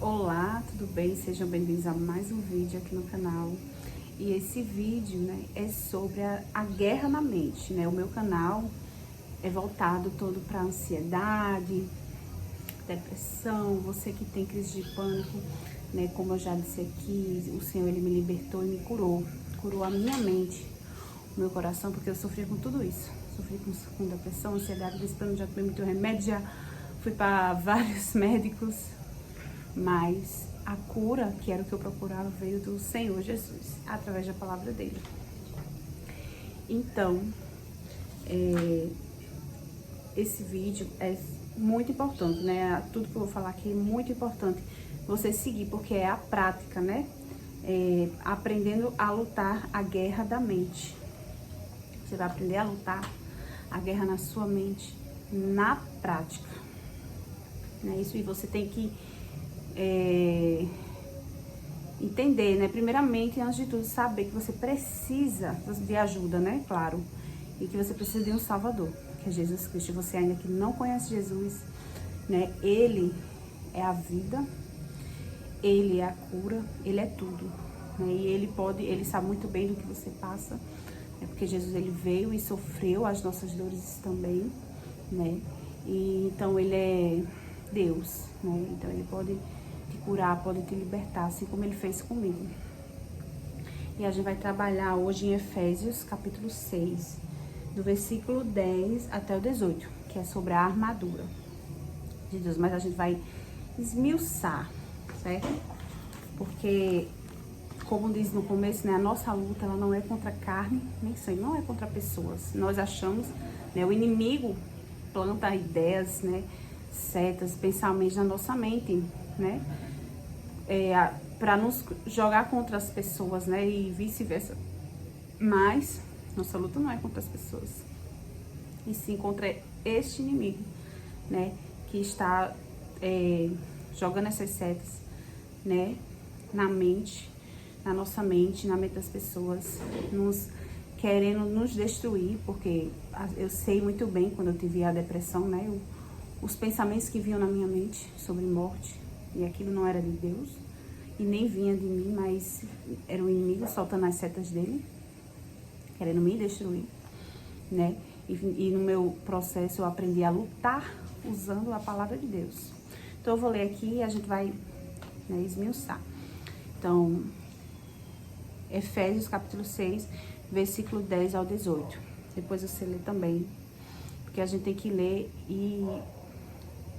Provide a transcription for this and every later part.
Olá, tudo bem? Sejam bem-vindos a mais um vídeo aqui no canal. E esse vídeo, né, é sobre a guerra na mente, né? O meu canal é voltado todo para ansiedade, depressão, você que tem crise de pânico, né? Como eu já disse aqui, o Senhor, Ele me libertou e me curou. Curou a minha mente, o meu coração, porque eu sofri com tudo isso. Sofri com depressão, ansiedade, já tomei muito remédio, já fui para vários médicos. Mas a cura, que era o que eu procurava, veio do Senhor Jesus, através da palavra dele. Então, esse vídeo é muito importante, né? Tudo que eu vou falar aqui é muito importante você seguir, porque é a prática, né? Aprendendo a lutar a guerra da mente. Você vai aprender a lutar a guerra na sua mente, na prática. Né? Isso, e você tem que entender, né? Primeiramente, antes de tudo, saber que você precisa de ajuda, né? Claro. E que você precisa de um Salvador, que é Jesus Cristo. Você ainda que não conhece Jesus, né? Ele é a vida, Ele é a cura, Ele é tudo. Né? E Ele sabe muito bem do que você passa, né? Porque Jesus, Ele veio e sofreu as nossas dores também, né? E então, Ele é Deus, né? Então, Ele pode te curar, pode te libertar, assim como Ele fez comigo. E a gente vai trabalhar hoje em Efésios, capítulo 6, do versículo 10 até o 18, que é sobre a armadura de Deus. Mas a gente vai esmiuçar, certo? Porque, como diz no começo, né, a nossa luta, ela não é contra carne, nem sangue, não é contra pessoas. Nós achamos, né, o inimigo planta ideias, né, setas, pensamentos na nossa mente, né, para nos jogar contra as pessoas, né, e vice-versa. Mas nossa luta não é contra as pessoas, e sim contra este inimigo, né, que está jogando essas setas, né, na mente, na nossa mente, na mente das pessoas, querendo nos destruir, porque eu sei muito bem quando eu tive a depressão, né, os pensamentos que vinham na minha mente sobre morte, e aquilo não era de Deus, e nem vinha de mim, mas era o inimigo soltando as setas dele, querendo me destruir, né? E no meu processo eu aprendi a lutar usando a palavra de Deus. Então eu vou ler aqui e a gente vai, né, esmiuçar. Então, Efésios capítulo 6, versículo 10 ao 18. Depois você lê também, porque a gente tem que ler e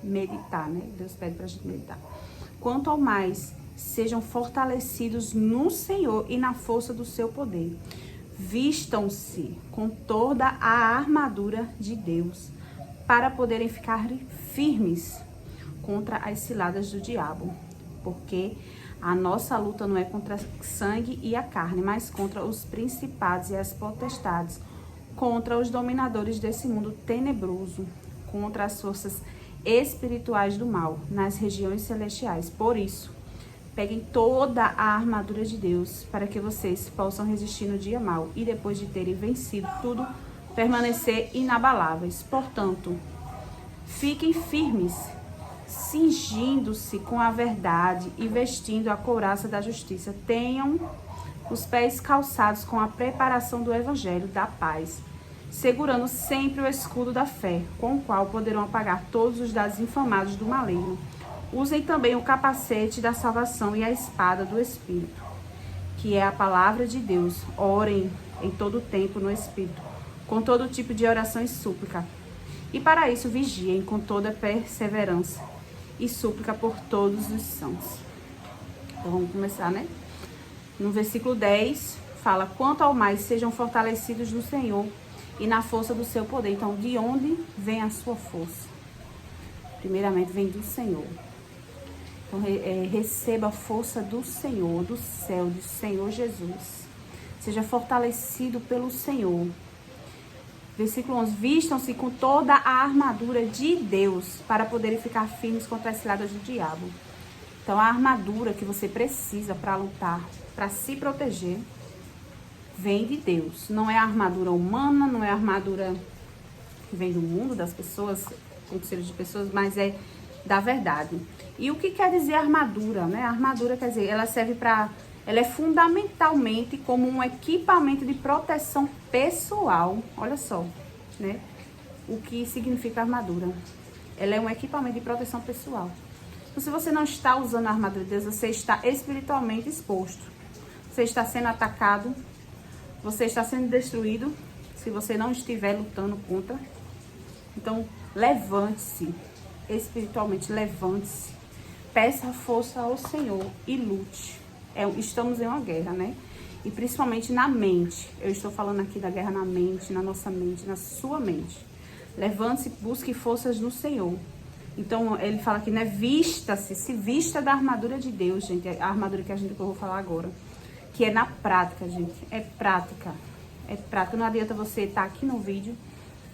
meditar, né? Deus pede pra gente meditar. Quanto ao mais, sejam fortalecidos no Senhor e na força do seu poder. Vistam-se com toda a armadura de Deus, para poderem ficar firmes contra as ciladas do diabo. Porque a nossa luta não é contra sangue e a carne, mas contra os principados e as potestades, contra os dominadores desse mundo tenebroso, contra as forças espirituais do mal nas regiões celestiais. Por isso, peguem toda a armadura de Deus para que vocês possam resistir no dia mau e depois de terem vencido tudo, permanecer inabaláveis. Portanto, fiquem firmes, cingindo-se com a verdade e vestindo a couraça da justiça. Tenham os pés calçados com a preparação do evangelho da paz, segurando sempre o escudo da fé, com o qual poderão apagar todos os dados inflamados do maligno. Usem também o capacete da salvação e a espada do Espírito, que é a palavra de Deus. Orem em todo o tempo no Espírito, com todo tipo de oração e súplica. E para isso vigiem com toda perseverança e súplica por todos os santos. Então vamos começar, né? No versículo 10, fala: quanto ao mais, sejam fortalecidos no Senhor e na força do seu poder. Então, de onde vem a sua força? Primeiramente, vem do Senhor. Então, receba a força do Senhor, do céu, do Senhor Jesus. Seja fortalecido pelo Senhor. Versículo 11. Vistam-se com toda a armadura de Deus para poderem ficar firmes contra as ciladas do diabo. Então, a armadura que você precisa para lutar, para se proteger, vem de Deus. Não é a armadura humana, não é a armadura que vem do mundo, das pessoas, conselhos de pessoas, mas é da verdade. E o que quer dizer armadura, né? A armadura quer dizer, ela serve para, ela é fundamentalmente como um equipamento de proteção pessoal. Olha só, né? O que significa armadura? Ela é um equipamento de proteção pessoal. Então, se você não está usando a armadura de Deus, você está espiritualmente exposto. Você está sendo atacado, você está sendo destruído, se você não estiver lutando contra. Então, levante-se, espiritualmente, levante-se. Peça força ao Senhor e lute. Estamos em uma guerra, né? E principalmente na mente. Eu estou falando aqui da guerra na mente, na nossa mente, na sua mente. Levante-se, busque forças no Senhor. Então, ele fala aqui, né? Vista-se, se vista da armadura de Deus, gente. A armadura que eu vou falar agora. Que é na prática, gente. É prática. É prática. Não adianta você estar aqui no vídeo,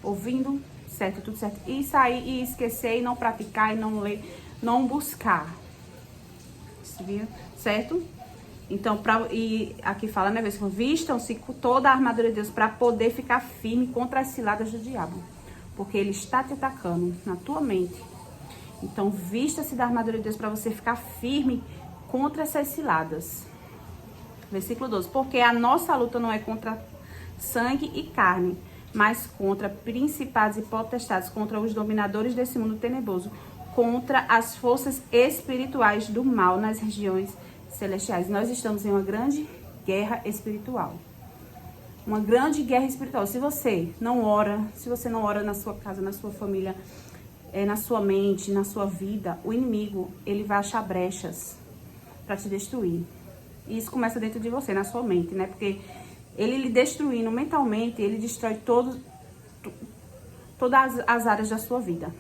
ouvindo, certo, tudo certo, e sair e esquecer, e não praticar, e não ler, não buscar. Certo? Então, e aqui fala, né? Vistam-se com toda a armadura de Deus para poder ficar firme contra as ciladas do diabo. Porque ele está te atacando na tua mente. Então, vista-se da armadura de Deus para você ficar firme contra essas ciladas. Versículo 12. Porque a nossa luta não é contra sangue e carne, mas contra principados e potestades, contra os dominadores desse mundo tenebroso, contra as forças espirituais do mal nas regiões celestiais. Nós estamos em uma grande guerra espiritual. Uma grande guerra espiritual. Se você não ora na sua casa, na sua família, na sua mente, na sua vida, o inimigo, ele vai achar brechas para te destruir. E isso começa dentro de você, na sua mente, né? Porque ele lhe destruindo mentalmente, ele destrói todas as áreas da sua vida.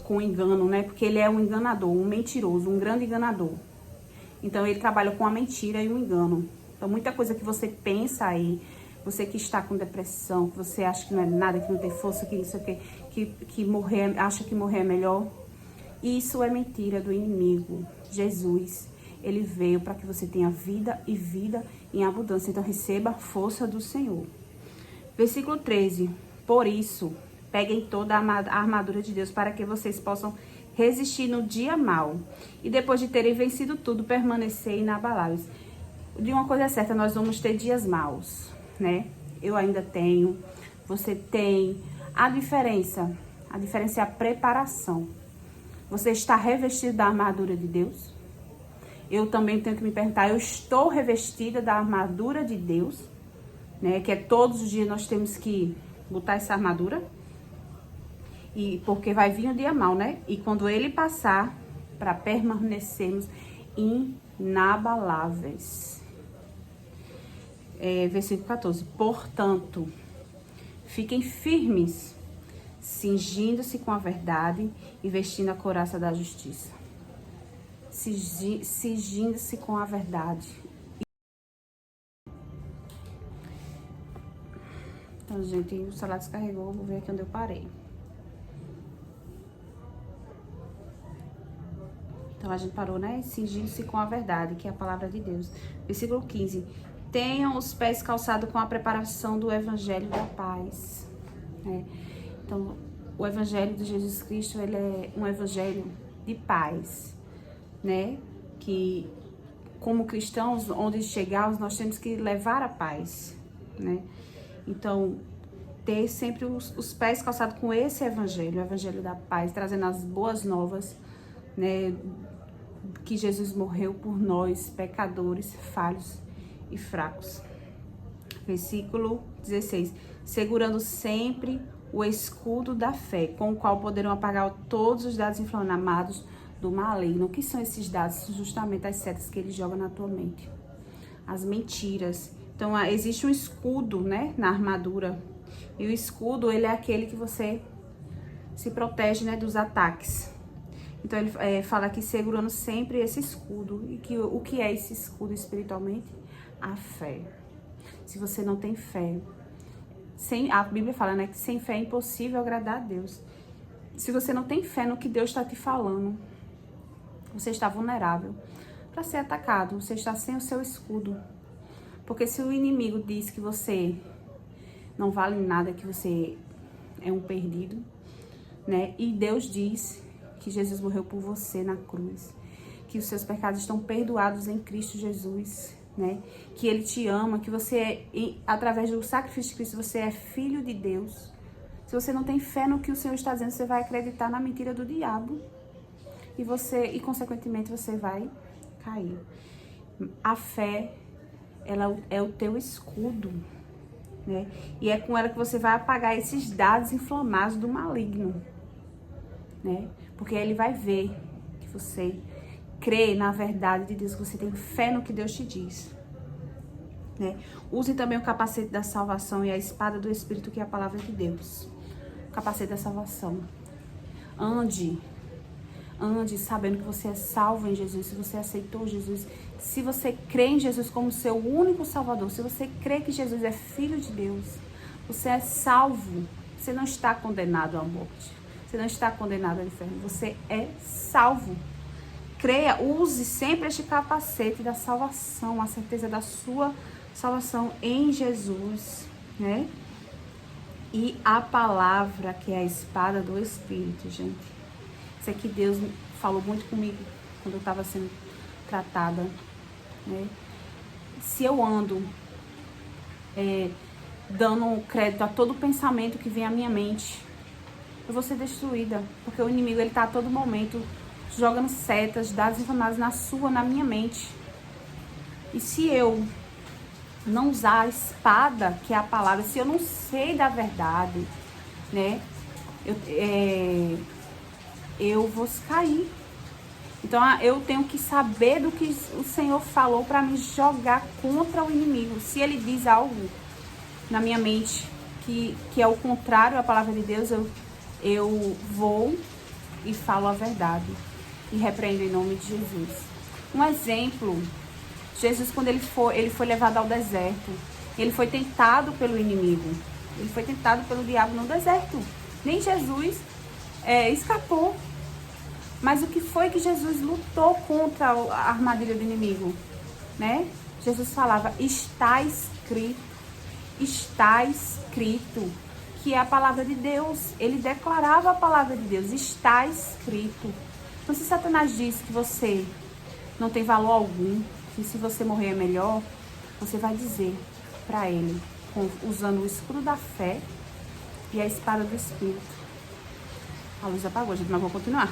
Com engano, né? Porque ele é um enganador, um mentiroso, um grande enganador. Então, ele trabalha com a mentira e o engano. Então, muita coisa que você pensa aí, você que está com depressão, que você acha que não é nada, que não tem força, que não sei o quê, que morrer, acha que morrer é melhor, isso é mentira do inimigo. Jesus, ele veio para que você tenha vida e vida em abundância. Então, receba a força do Senhor. Versículo 13. Por isso, peguem toda a armadura de Deus para que vocês possam resistir no dia mau. E depois de terem vencido tudo, permanecer inabaláveis. De uma coisa é certa, nós vamos ter dias maus, né? Eu ainda tenho, você tem. A diferença é a preparação. Você está revestido da armadura de Deus? Eu também tenho que me perguntar, eu estou revestida da armadura de Deus? Né? Que é todos os dias nós temos que botar essa armadura. E porque vai vir o dia mau, né? E quando ele passar, para permanecermos inabaláveis. Versículo 14. Portanto, fiquem firmes, cingindo-se com a verdade e vestindo a couraça da justiça. Cingindo-se com a verdade. Então, gente, o celular descarregou, vou ver aqui onde eu parei. Então, a gente parou, né? Cingindo-se com a verdade, que é a palavra de Deus. Versículo 15. Tenham os pés calçados com a preparação do evangelho da paz. Então, o evangelho de Jesus Cristo, ele é um evangelho de paz, né? Que, como cristãos, onde chegarmos, nós temos que levar a paz, né? Então, ter sempre os pés calçados com esse evangelho, o evangelho da paz, trazendo as boas novas, né? Que Jesus morreu por nós, pecadores, falhos e fracos. Versículo 16. Segurando sempre o escudo da fé, com o qual poderão apagar todos os dados inflamados do maligno. O que são esses dados? Justamente as setas que ele joga na tua mente. As mentiras. Então, existe um escudo, né, na armadura. E o escudo, ele é aquele que você se protege, né, dos ataques. Então, ele fala aqui, segurando sempre esse escudo. E o que é esse escudo espiritualmente? A fé. Se você não tem fé, a Bíblia fala, né, que sem fé é impossível agradar a Deus. Se você não tem fé no que Deus está te falando, você está vulnerável para ser atacado. Você está sem o seu escudo. Porque se o inimigo diz que você não vale nada, que você é um perdido, né? E Deus diz que Jesus morreu por você na cruz, que os seus pecados estão perdoados em Cristo Jesus, né? Que Ele te ama, que você através do sacrifício de Cristo, você é filho de Deus. Se você não tem fé no que o Senhor está dizendo, você vai acreditar na mentira do diabo e consequentemente você vai cair. A fé, ela é o teu escudo, né? E é com ela que você vai apagar esses dados inflamados do maligno, né? Porque ele vai ver que você crê na verdade de Deus, que você tem fé no que Deus te diz, né? Use também o capacete da salvação e a espada do Espírito, que é a palavra de Deus. O capacete da salvação. Ande sabendo que você é salvo em Jesus, se você aceitou Jesus, se você crê em Jesus como seu único Salvador, se você crê que Jesus é Filho de Deus, você é salvo, você não está condenado à morte, você não está condenado ao inferno, você é salvo. Creia, use sempre este capacete da salvação, a certeza da sua salvação em Jesus, né? E a palavra, que é a espada do Espírito, gente. Isso aqui Deus falou muito comigo quando eu estava sendo tratada, né? Se eu ando dando crédito a todo pensamento que vem à minha mente, eu vou ser destruída, porque o inimigo, ele tá a todo momento jogando setas, dados inflamados na minha mente. E se eu não usar a espada, que é a palavra, se eu não sei da verdade, né, eu vou cair. Então eu tenho que saber do que o Senhor falou para me jogar contra o inimigo. Se ele diz algo na minha mente que é o contrário à palavra de Deus, eu vou e falo a verdade e repreendo em nome de Jesus. Um exemplo, Jesus, quando ele foi levado ao deserto, ele foi tentado pelo inimigo, ele foi tentado pelo diabo no deserto. Nem Jesus escapou. Mas o que foi que Jesus lutou contra a armadilha do inimigo, né? Jesus falava, está escrito, que é a palavra de Deus. Ele declarava a palavra de Deus, está escrito. Então, se Satanás diz que você não tem valor algum, que se você morrer é melhor, você vai dizer para ele, usando o escudo da fé e a espada do Espírito. A luz apagou, gente, mas vou continuar.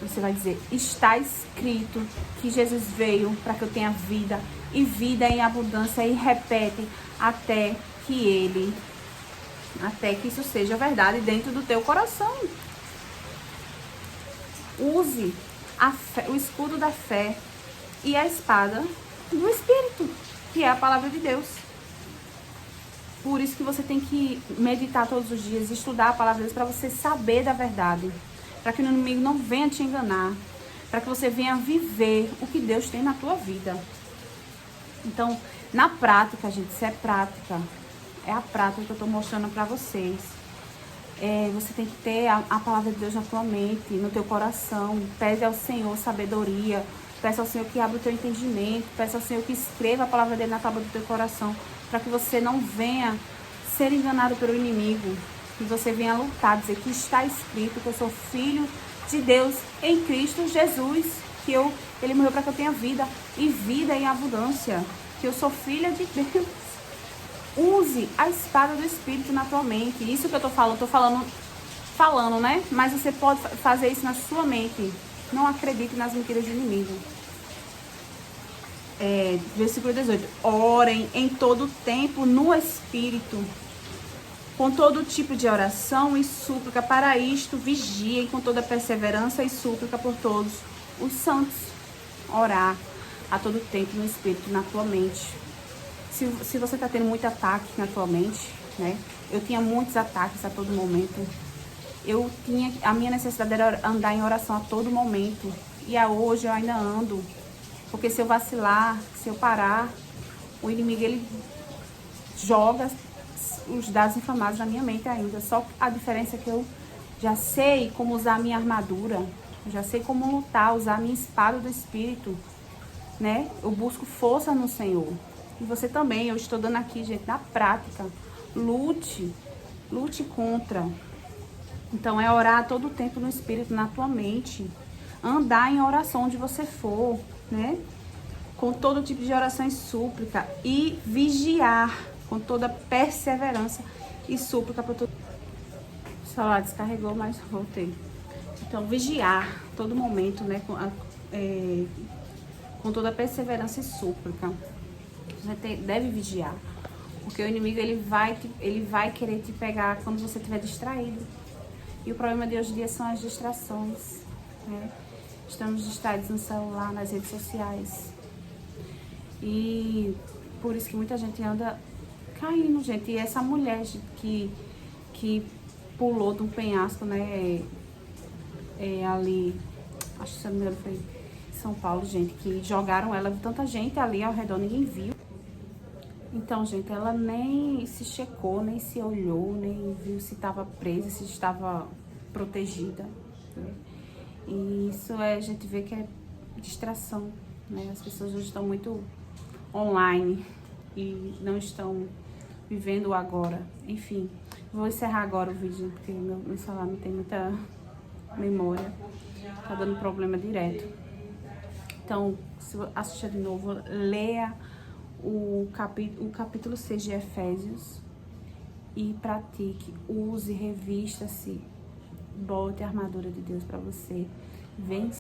Você vai dizer, está escrito que Jesus veio para que eu tenha vida e vida em abundância, e repete até que isso seja verdade dentro do teu coração. Use a fé, o escudo da fé e a espada do Espírito, que é a palavra de Deus. Por isso que você tem que meditar todos os dias, estudar a palavra de Deus, para você saber da verdade, para que o inimigo não venha te enganar, para que você venha viver o que Deus tem na tua vida. Então, na prática, gente, isso é prática. É a prática que eu estou mostrando para vocês. Você tem que ter a palavra de Deus na tua mente, no teu coração. Pede ao Senhor sabedoria. Peça ao Senhor que abra o teu entendimento. Peça ao Senhor que escreva a palavra dele na tábua do teu coração, para que você não venha ser enganado pelo inimigo. Que você venha lutar, dizer que está escrito que eu sou filho de Deus em Cristo Jesus, que ele morreu para que eu tenha vida e vida em abundância, que eu sou filha de Deus. Use a espada do Espírito na tua mente. Isso que eu tô falando, né? Mas você pode fazer isso na sua mente. Não acredite nas mentiras do inimigo. Versículo 18. Orem em todo tempo no Espírito, com todo tipo de oração e súplica. Para isto, vigiem com toda perseverança e súplica por todos os santos. Orar a todo tempo no Espírito, na tua mente. Se você está tendo muito ataque na tua mente, né? Eu tinha muitos ataques a todo momento. A minha necessidade era andar em oração a todo momento. E hoje eu ainda ando. Porque se eu vacilar, se eu parar, o inimigo, ele joga os dados inflamados na minha mente ainda. Só a diferença é que eu já sei como usar a minha armadura, eu já sei como lutar, usar a minha espada do Espírito, né? Eu busco força no Senhor. E você também, eu estou dando aqui, gente, na prática. Lute contra Então é orar todo o tempo no Espírito, na tua mente. Andar em oração onde você for, né? Com todo tipo de oração e súplica. E vigiar com toda perseverança e súplica para todo. O celular descarregou, mas voltei. Então, vigiar todo momento, né? Com toda perseverança e súplica. Você deve vigiar. Porque o inimigo, ele vai querer te pegar quando você estiver distraído. E o problema de hoje em dia são as distrações, né? Estamos distraídos no celular, nas redes sociais. E por isso que muita gente anda caindo, gente. E essa mulher que pulou de um penhasco, né? Ali, acho que se não me engano foi em São Paulo, gente, que jogaram ela, tanta gente ali ao redor, ninguém viu. Então, gente, ela nem se checou, nem se olhou, nem viu se estava presa, se estava protegida, né? E isso a gente vê que é distração, né? As pessoas hoje estão muito online e não estão vivendo o agora. Enfim, vou encerrar agora o vídeo, porque meu celular não tem muita memória, tá dando problema direto. Então, se assistir de novo, leia o capítulo 6 de Efésios e pratique, use, revista-se, bote a armadura de Deus para você vencer.